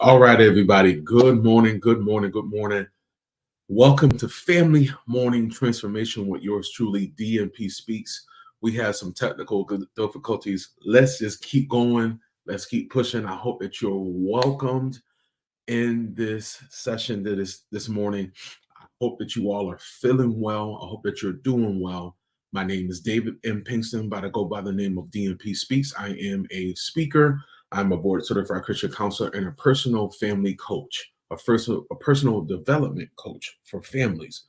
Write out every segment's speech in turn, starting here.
All right, everybody. Good morning. Good morning. Good morning. Welcome to Family Morning Transformation with yours truly, DMPSpeaks. We had some technical difficulties. Let's just keep going. Let's keep pushing. I hope that you're welcomed in this session that is this morning. I hope that you all are feeling well. I hope that you're doing well. My name is David M. Pinkston, but I go by the name of DMP Speaks. I am a speaker. I'm a board certified Christian counselor and a personal family coach, a personal development coach for families.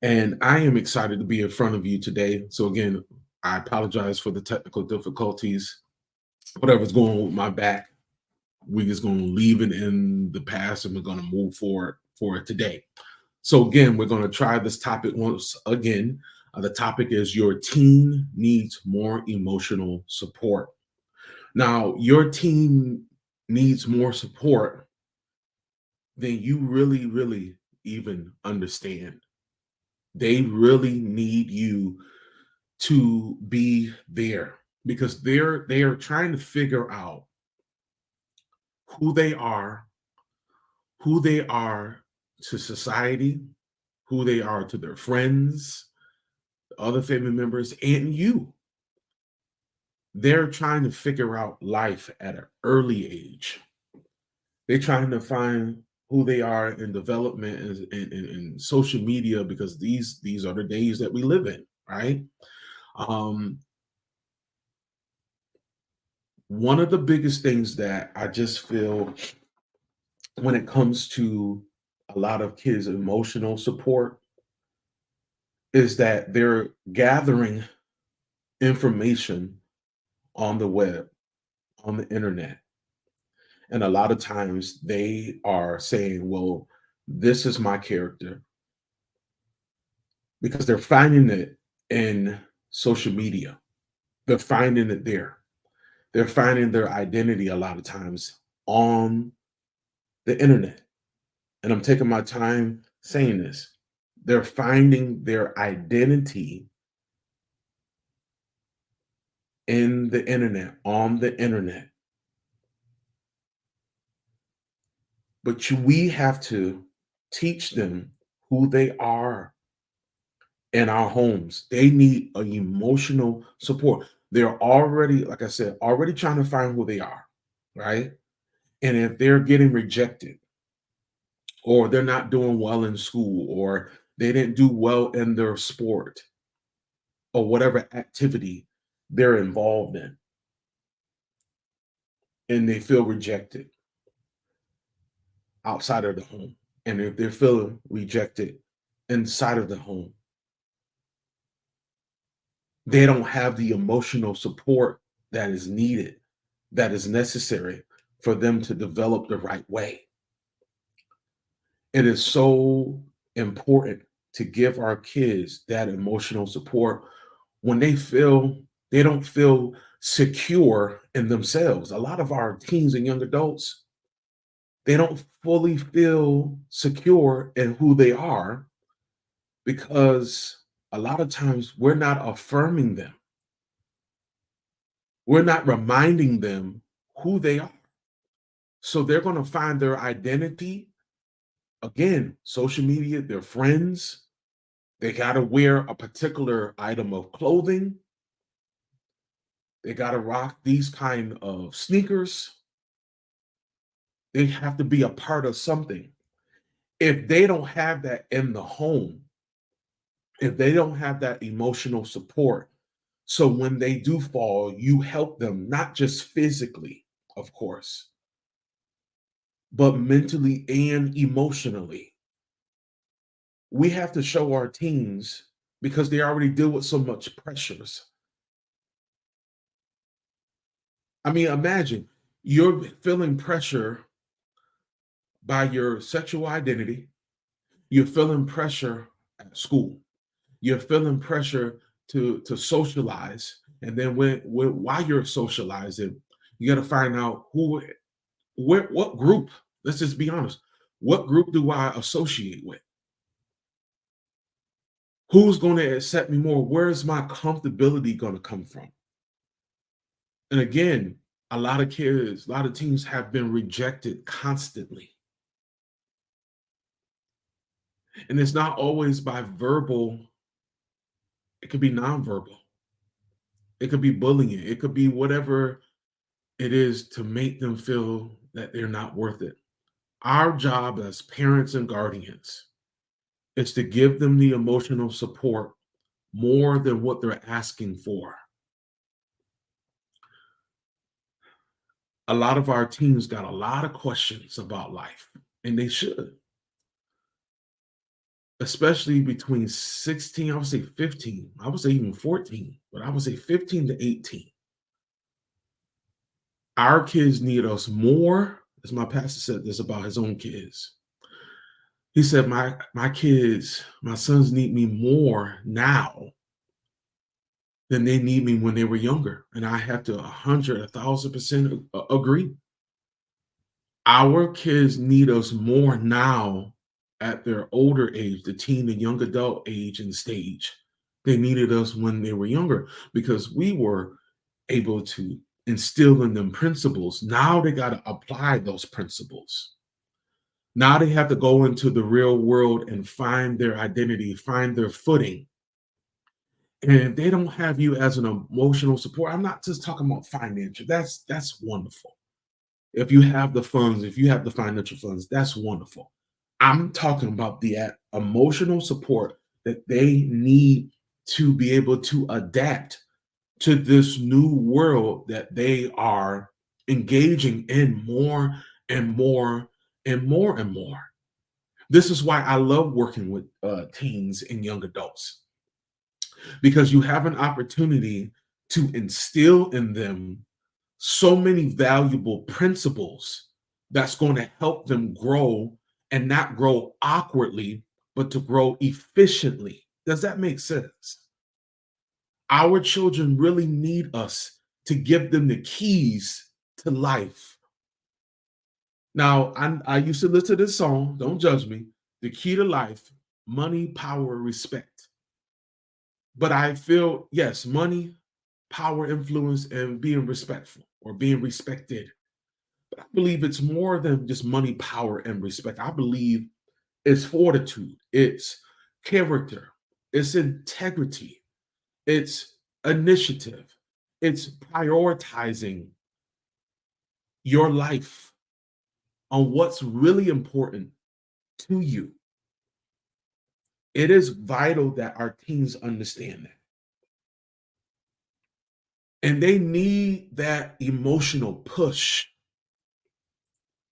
And I am excited to be in front of you today. So again, I apologize for the technical difficulties. Whatever's going on with my back, we're just going to leave it in the past and we're going to move forward for it today. So again, we're going to try this topic once again. The topic is your teen needs more emotional support. Now, your teen needs more support than you really even understand. They really need you to be there because they are trying to figure out who they are, who they are to society, who they are to their friends, other family members, and you. They're trying to figure out life at an early age. They're trying to find who they are in development and social media because these are the days that we live in, right? Um, One of the biggest things that I just feel when it comes to a lot of kids' emotional support is that they're gathering information on the web, on the internet. And a lot of times they are saying, well, this is my character because they're finding it in social media. They're finding it there. They're finding their identity a lot of times on the internet. And I'm taking my time saying this. They're finding their identity in the internet, on the internet. But we have to teach them who they are in our homes. They need an emotional support. They're already, like I said, already trying to find who they are, right? And if they're getting rejected, or they're not doing well in school, or they didn't do well in their sport, or whatever activity they're involved in, and they feel rejected outside of the home, and if they're feeling rejected inside of the home, they don't have the emotional support that is needed, that is necessary for them to develop the right way. It is so important to give our kids that emotional support when they don't feel secure in themselves. A lot of our teens and young adults, they don't fully feel secure in who they are because a lot of times we're not affirming them. We're not reminding them who they are. So they're going to find their identity again, social media, their friends. They got to wear a particular item of clothing. They got to rock these kind of sneakers. They have to be a part of something. If they don't have that in the home, if they don't have that emotional support, so when they do fall, you help them, not just physically, of course, but mentally and emotionally. We have to show our teens because they already deal with so much pressures. I mean, imagine you're feeling pressure by your sexual identity. You're feeling pressure at school. You're feeling pressure to socialize. And then while you're socializing, you got to find out what group. Let's just be honest. What group do I associate with? Who's going to accept me more? Where's my comfortability going to come from? And again, A lot of kids, a lot of teens have been rejected constantly. And it's not always by verbal, it could be nonverbal. It could be bullying. It could be whatever it is to make them feel that they're not worth it. Our job as parents and guardians is to give them the emotional support more than what they're asking for. A lot of our teens got a lot of questions about life, and they should, especially between 16, I would say 15, I would say even 14, but I would say 15 to 18. Our kids need us more, as my pastor said this about his own kids. He said, my kids, my sons need me more now than they need me when they were younger. And I have to 1,000% agree. Our kids need us more now at their older age, the teen and young adult age and stage. They needed us when they were younger because we were able to instill in them principles. Now they got to apply those principles. Now they have to go into the real world and find their identity, find their footing. And if they don't have you as an emotional support, I'm not just talking about financial. That's wonderful. If you have the funds, if you have the financial funds, that's wonderful. I'm talking about the emotional support that they need to be able to adapt to this new world that they are engaging in more and more and more and more. This is why I love working with teens and young adults, because you have an opportunity to instill in them so many valuable principles that's going to help them grow, and not grow awkwardly, but to grow efficiently. Does that make sense? Our children really need us to give them the keys to life. Now, I used to listen to this song, don't judge me. The key to life: money, power, respect. But I feel, yes, money, power, influence, and being respectful or being respected. But I believe it's more than just money, power, and respect. I believe it's fortitude, it's character, it's integrity, it's initiative, it's prioritizing your life on what's really important to you. It is vital that our teens understand that. And they need that emotional push.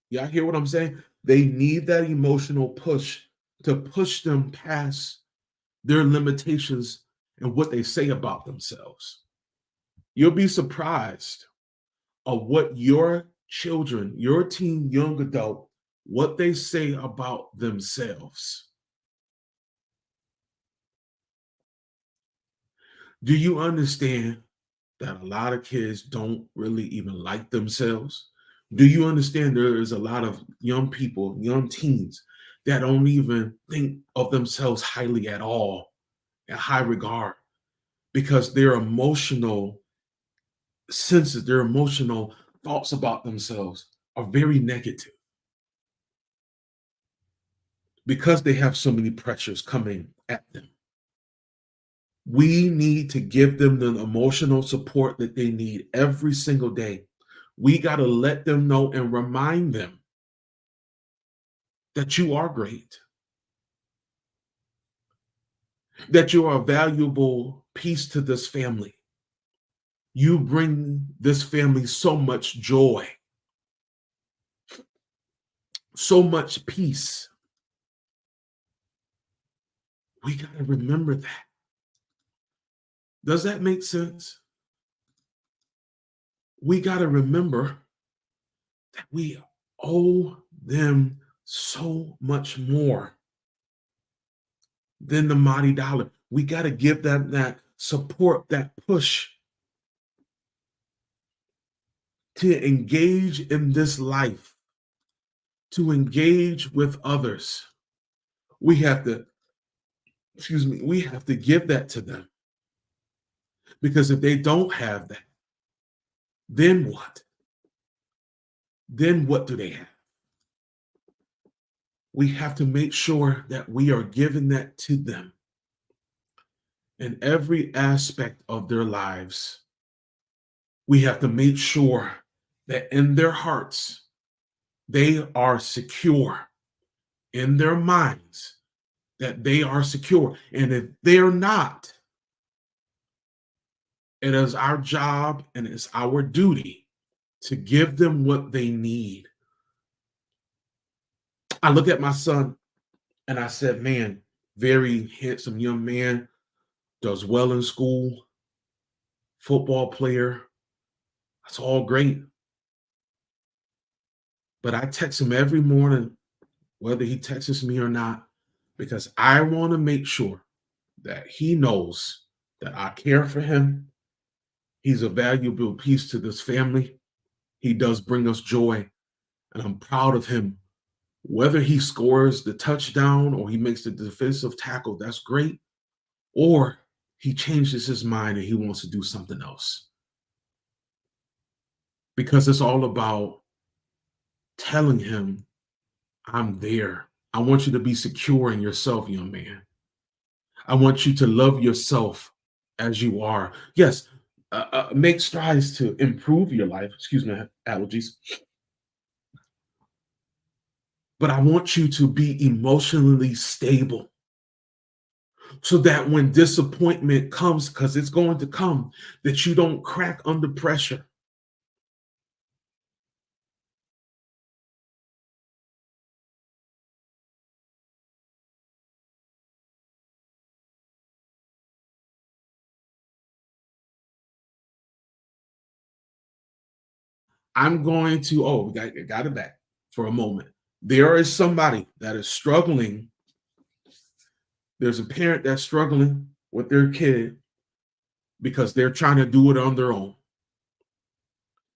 Y'all hear what I'm saying? They need that emotional push to push them past their limitations and what they say about themselves. You'll be surprised of what your children, your teen, young adult, what they say about themselves. Do you understand that a lot of kids don't really even like themselves? Do you understand there is a lot of young people, young teens, that don't even think of themselves highly at all, in high regard, because their emotional senses, their emotional thoughts about themselves are very negative because they have so many pressures coming at them. We need to give them the emotional support that they need every single day. We got to let them know and remind them that you are great, that you are a valuable piece to this family. You bring this family so much joy, so much peace. We got to remember that. Does that make sense? We got to remember that we owe them so much more than the mighty dollar. We got to give them that support, that push to engage in this life, to engage with others. We have to, we have to give that to them. Because if they don't have that, then what? then what do they have? We have to make sure that we are giving that to them in every aspect of their lives. We have to make sure that in their hearts, they are secure, in their minds, that they are secure. And if they're not, it is our job and it's our duty to give them what they need. I look at my son and I said, man, very handsome young man, does well in school, football player. That's all great. But I text him every morning, whether he texts me or not, because I want to make sure that he knows that I care for him. He's a valuable piece to this family. He does bring us joy, and I'm proud of him. Whether he scores the touchdown or he makes the defensive tackle, that's great. Or he changes his mind and he wants to do something else. Because it's all about telling him, I'm there. I want you to be secure in yourself, young man. I want you to love yourself as you are. Yes, make strides to improve your life. Excuse me, allergies. But I want you to be emotionally stable so that when disappointment comes, because it's going to come, that you don't crack under pressure. I'm going to, we got it back for a moment. There is somebody that is struggling. There's a parent that's struggling with their kid because they're trying to do it on their own.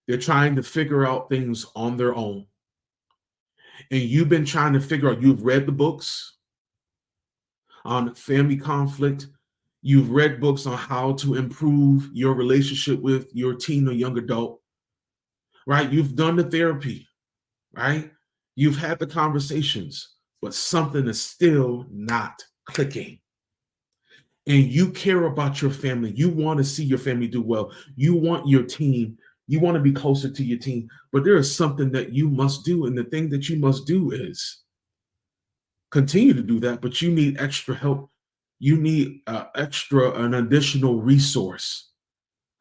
They're trying to figure out things on their own. And you've been trying to figure out, you've read the books on family conflict. You've read books on how to improve your relationship with your teen or young adult, right? You've done the therapy, right? You've had the conversations, but something is still not clicking. And you care about your family. You want to see your family do well. You want your team. You want to be closer to your team. But there is something that you must do. And the thing that you must do is continue to do that, but you need extra help. You need an additional resource.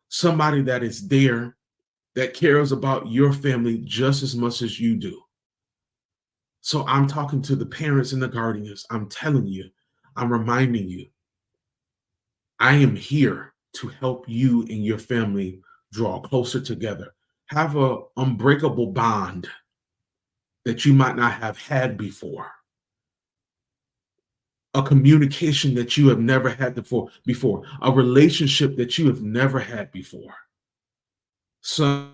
Somebody that is there, that cares about your family just as much as you do. So I'm talking to the parents and the guardians. I'm telling you, I'm reminding you, I am here to help you and your family draw closer together. Have an unbreakable bond that you might not have had before. A communication that you have never had before, a relationship that you have never had before. So